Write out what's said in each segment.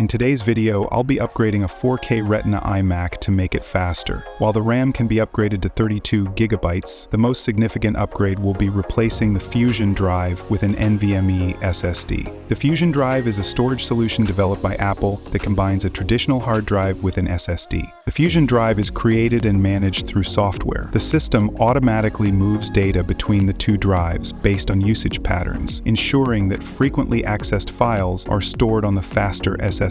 In today's video, I'll be upgrading a 4K Retina iMac to make it faster. While the RAM can be upgraded to 32 GB, the most significant upgrade will be replacing the Fusion drive with an NVMe SSD. The Fusion drive is a storage solution developed by Apple that combines a traditional hard drive with an SSD. The Fusion drive is created and managed through software. The system automatically moves data between the two drives based on usage patterns, ensuring that frequently accessed files are stored on the faster SSD.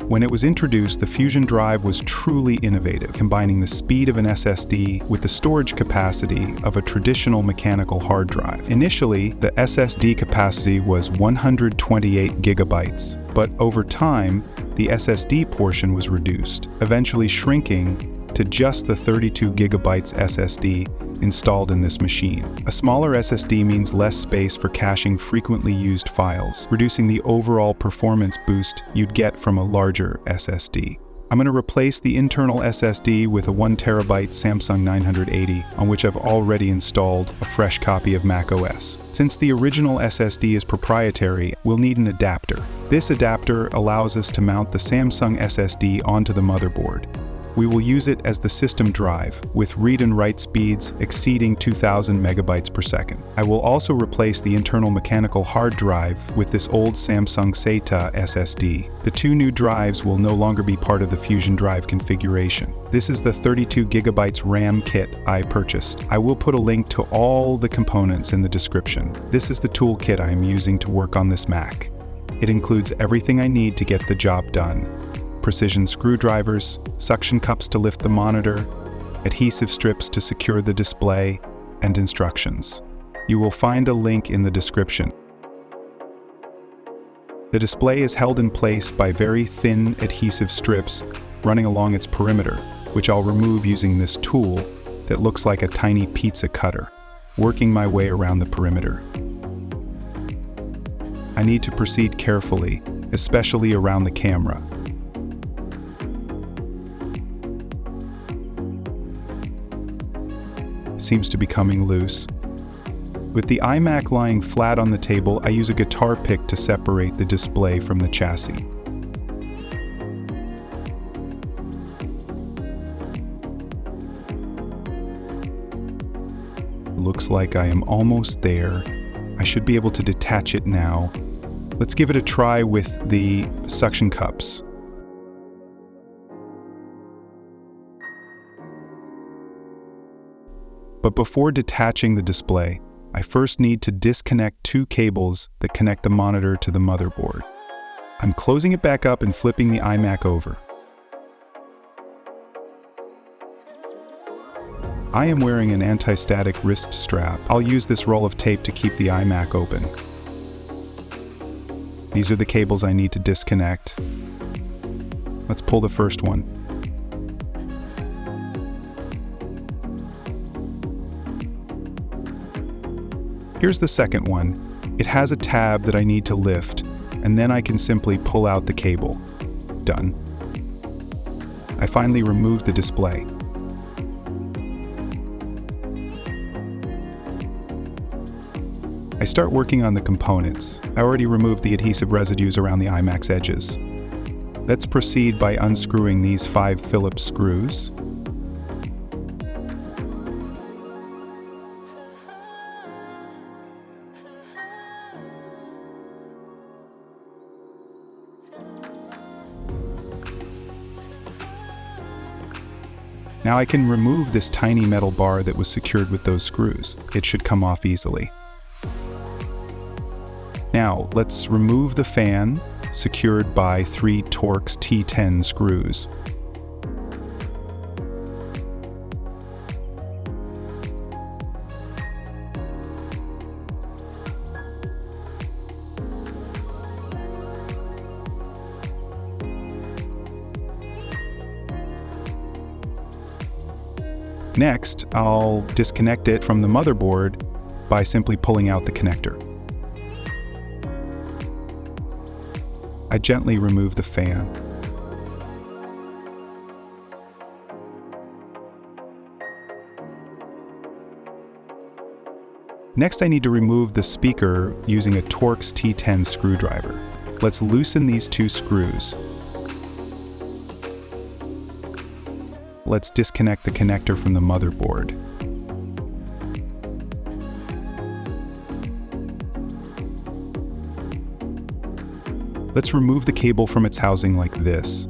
When it was introduced, the Fusion drive was truly innovative, combining the speed of an SSD with the storage capacity of a traditional mechanical hard drive. Initially, the SSD capacity was 128 GB, but over time, the SSD portion was reduced, eventually shrinking to just the 32 GB SSD installed in this machine. A smaller SSD means less space for caching frequently used files, reducing the overall performance boost you'd get from a larger SSD. I'm going to replace the internal SSD with a 1TB Samsung 980, on which I've already installed a fresh copy of macOS. Since the original SSD is proprietary, we'll need an adapter. This adapter allows us to mount the Samsung SSD onto the motherboard. We will use it as the system drive, with read and write speeds exceeding 2,000 megabytes per second. I will also replace the internal mechanical hard drive with this old Samsung SATA SSD. The two new drives will no longer be part of the Fusion drive configuration. This is the 32 GB RAM kit I purchased. I will put a link to all the components in the description. This is the toolkit I am using to work on this Mac. It includes everything I need to get the job done. Precision screwdrivers, suction cups to lift the monitor, adhesive strips to secure the display, and instructions. You will find a link in the description. The display is held in place by very thin adhesive strips running along its perimeter, which I'll remove using this tool that looks like a tiny pizza cutter, working my way around the perimeter. I need to proceed carefully, especially around the camera. Seems to be coming loose. With the iMac lying flat on the table, I use a guitar pick to separate the display from the chassis. Looks like I am almost there. I should be able to detach it now. Let's give it a try with the suction cups. But before detaching the display, I first need to disconnect two cables that connect the monitor to the motherboard. I'm closing it back up and flipping the iMac over. I am wearing an anti-static wrist strap. I'll use this roll of tape to keep the iMac open. These are the cables I need to disconnect. Let's pull the first one. Here's the second one. It has a tab that I need to lift, and then I can simply pull out the cable. Done. I finally removed the display. I start working on the components. I already removed the adhesive residues around the iMac's edges. Let's proceed by unscrewing these 5 Phillips screws. Now I can remove this tiny metal bar that was secured with those screws. It should come off easily. Now let's remove the fan, secured by 3 Torx T10 screws. Next, I'll disconnect it from the motherboard by simply pulling out the connector. I gently remove the fan. Next, I need to remove the speaker using a Torx T10 screwdriver. Let's loosen these two screws. let's disconnect the connector from the motherboard. Let's remove the cable from its housing like this.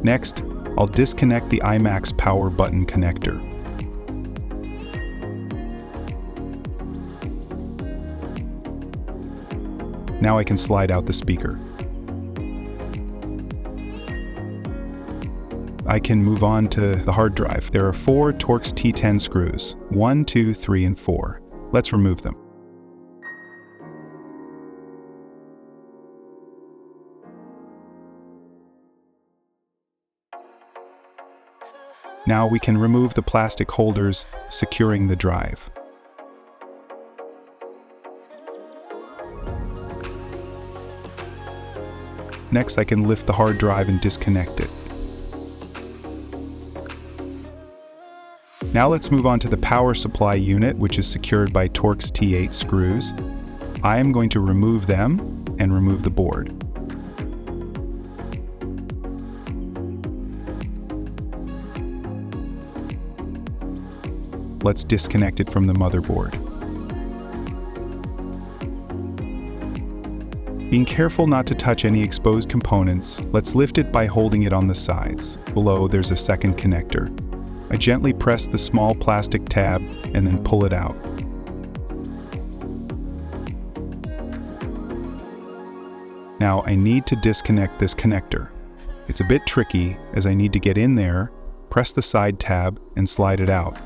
Next, I'll disconnect the iMac's power button connector. Now I can slide out the speaker. I can move on to the hard drive. There are 4 Torx T10 screws, 1, 2, 3, and 4. Let's remove them. Now we can remove the plastic holders securing the drive. Next, I can lift the hard drive and disconnect it. Now let's move on to the power supply unit, which is secured by Torx T8 screws. I am going to remove them and remove the board. Let's disconnect it from the motherboard. Being careful not to touch any exposed components, let's lift it by holding it on the sides. Below, there's a second connector. I gently press the small plastic tab and then pull it out. Now I need to disconnect this connector. It's a bit tricky as I need to get in there, press the side tab, and slide it out.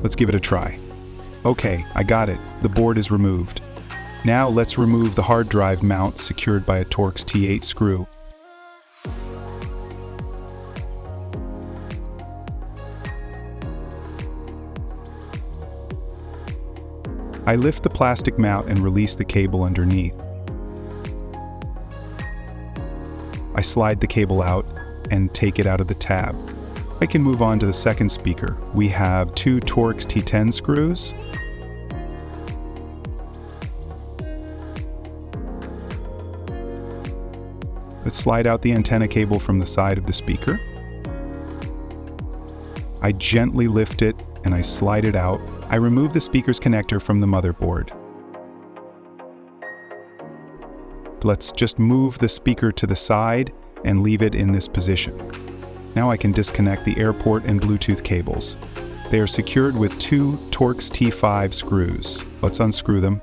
Let's give it a try. Okay, I got it. The board is removed. Now let's remove the hard drive mount secured by a Torx T8 screw. I lift the plastic mount and release the cable underneath. I slide the cable out and take it out of the tab. I can move on to the second speaker. We have 2 Torx T10 screws. Let's slide out the antenna cable from the side of the speaker. I gently lift it and I slide it out. I remove the speaker's connector from the motherboard. Let's just move the speaker to the side and leave it in this position. Now I can disconnect the airport and Bluetooth cables. They are secured with 2 Torx T5 screws. Let's unscrew them.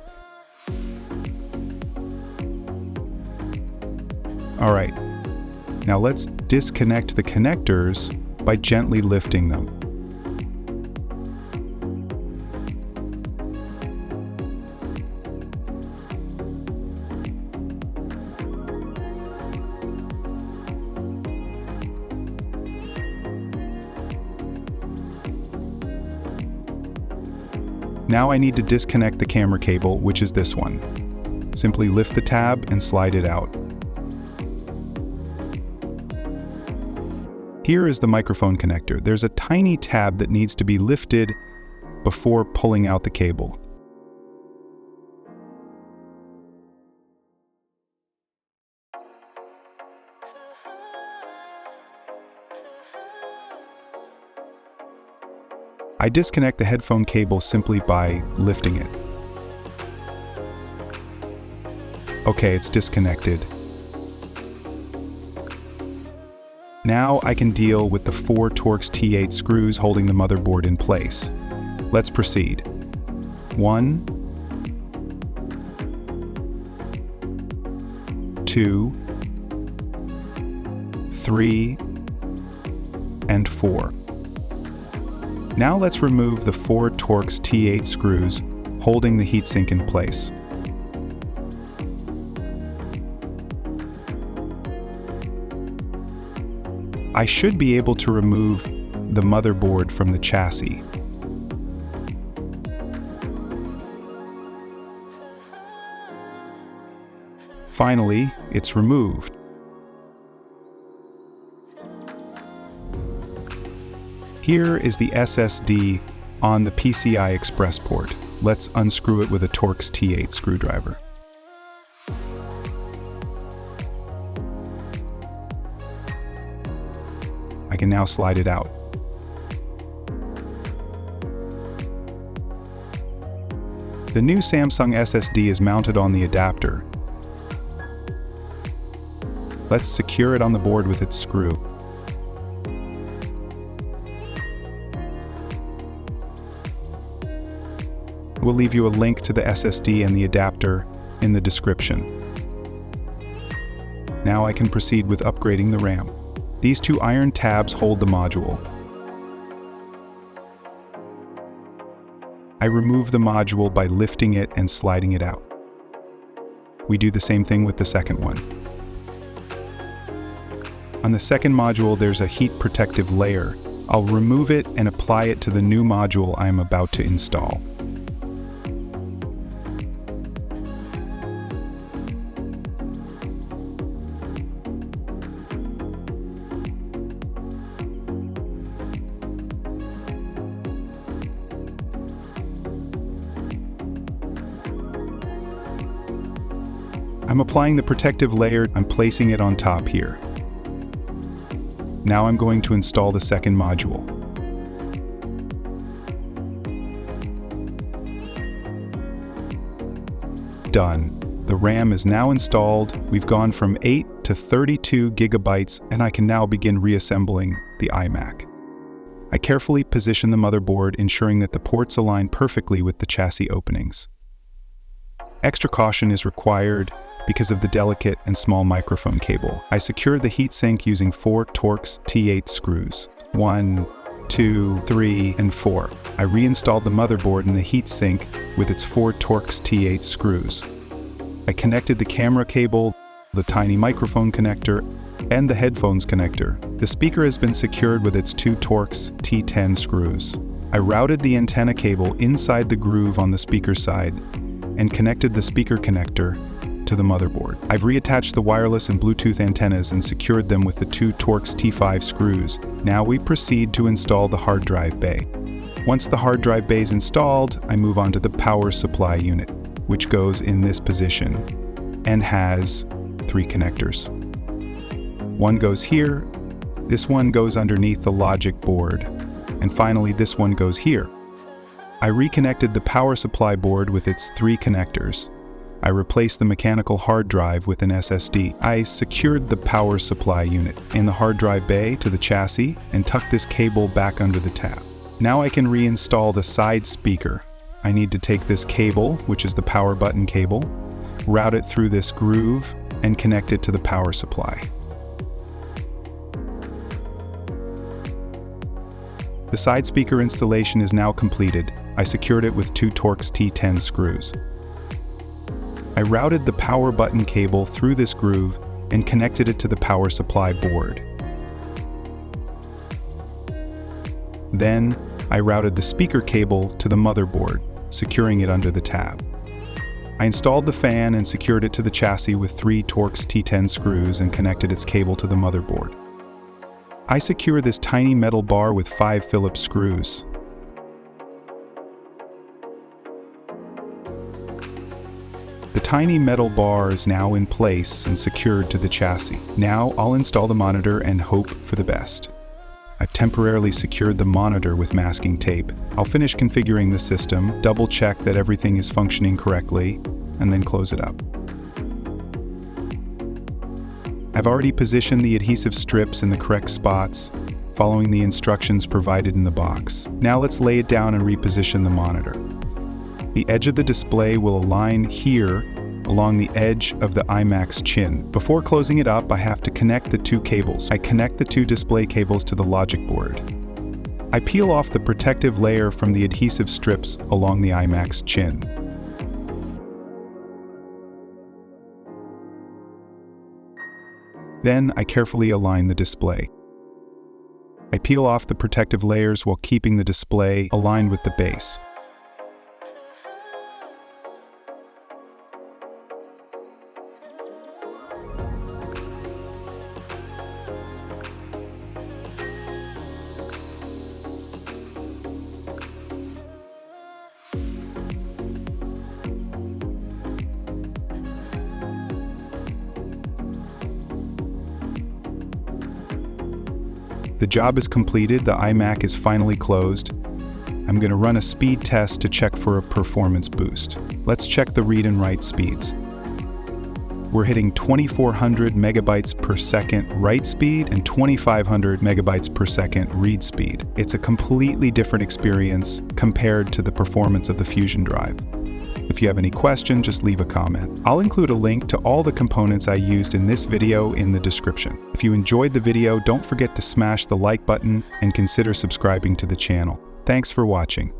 All right, now let's disconnect the connectors by gently lifting them. Now I need to disconnect the camera cable, which is this one. Simply lift the tab and slide it out. Here is the microphone connector. There's a tiny tab that needs to be lifted before pulling out the cable. I disconnect the headphone cable simply by lifting it. Okay, it's disconnected. Now I can deal with the 4 Torx T8 screws holding the motherboard in place. Let's proceed. 1, 2, 3, and 4. Now let's remove the 4 Torx T8 screws holding the heatsink in place. I should be able to remove the motherboard from the chassis. Finally, it's removed. Here is the SSD on the PCI Express port. Let's unscrew it with a Torx T8 screwdriver. I can now slide it out. The new Samsung SSD is mounted on the adapter. Let's secure it on the board with its screw. We'll leave you a link to the SSD and the adapter in the description. Now I can proceed with upgrading the RAM. These two iron tabs hold the module. I remove the module by lifting it and sliding it out. We do the same thing with the second one. On the second module, there's a heat protective layer. I'll remove it and apply it to the new module I'm about to install. I'm applying the protective layer. I'm placing it on top here. Now I'm going to install the second module. Done. The RAM is now installed. We've gone from 8 to 32 gigabytes, and I can now begin reassembling the iMac. I carefully position the motherboard, ensuring that the ports align perfectly with the chassis openings. Extra caution is required because of the delicate and small microphone cable. I secured the heatsink using 4 Torx T8 screws. 1, 2, 3, and 4. I reinstalled the motherboard in the heatsink with its 4 Torx T8 screws. I connected the camera cable, the tiny microphone connector, and the headphones connector. The speaker has been secured with its 2 Torx T10 screws. I routed the antenna cable inside the groove on the speaker side and connected the speaker connector to the motherboard. I've reattached the wireless and Bluetooth antennas and secured them with the 2 Torx T5 screws. Now we proceed to install the hard drive bay. Once the hard drive bay is installed, I move on to the power supply unit, which goes in this position and has 3 connectors. One goes here, this one goes underneath the logic board, and finally this one goes here. I reconnected the power supply board with its 3 connectors. I replaced the mechanical hard drive with an SSD. I secured the power supply unit in the hard drive bay to the chassis and tucked this cable back under the tab. Now I can reinstall the side speaker. I need to take this cable, which is the power button cable, route it through this groove, and connect it to the power supply. The side speaker installation is now completed. I secured it with 2 Torx T10 screws. I routed the power button cable through this groove and connected it to the power supply board. Then, I routed the speaker cable to the motherboard, securing it under the tab. I installed the fan and secured it to the chassis with 3 Torx T10 screws and connected its cable to the motherboard. I secure this tiny metal bar with 5 Phillips screws. The tiny metal bar is now in place and secured to the chassis. Now I'll install the monitor and hope for the best. I've temporarily secured the monitor with masking tape. I'll finish configuring the system, double check that everything is functioning correctly, and then close it up. I've already positioned the adhesive strips in the correct spots, following the instructions provided in the box. Now let's lay it down and reposition the monitor. The edge of the display will align here along the edge of the iMac's chin. Before closing it up, I have to connect the 2 cables. I connect the 2 display cables to the logic board. I peel off the protective layer from the adhesive strips along the iMac's chin. Then I carefully align the display. I peel off the protective layers while keeping the display aligned with the base. The job is completed, the iMac is finally closed. I'm going to run a speed test to check for a performance boost. Let's check the read and write speeds. We're hitting 2400 megabytes per second write speed and 2500 megabytes per second read speed. It's a completely different experience compared to the performance of the Fusion drive. If you have any questions, just leave a comment. I'll include a link to all the components I used in this video in the description. If you enjoyed the video, don't forget to smash the like button and consider subscribing to the channel. Thanks for watching.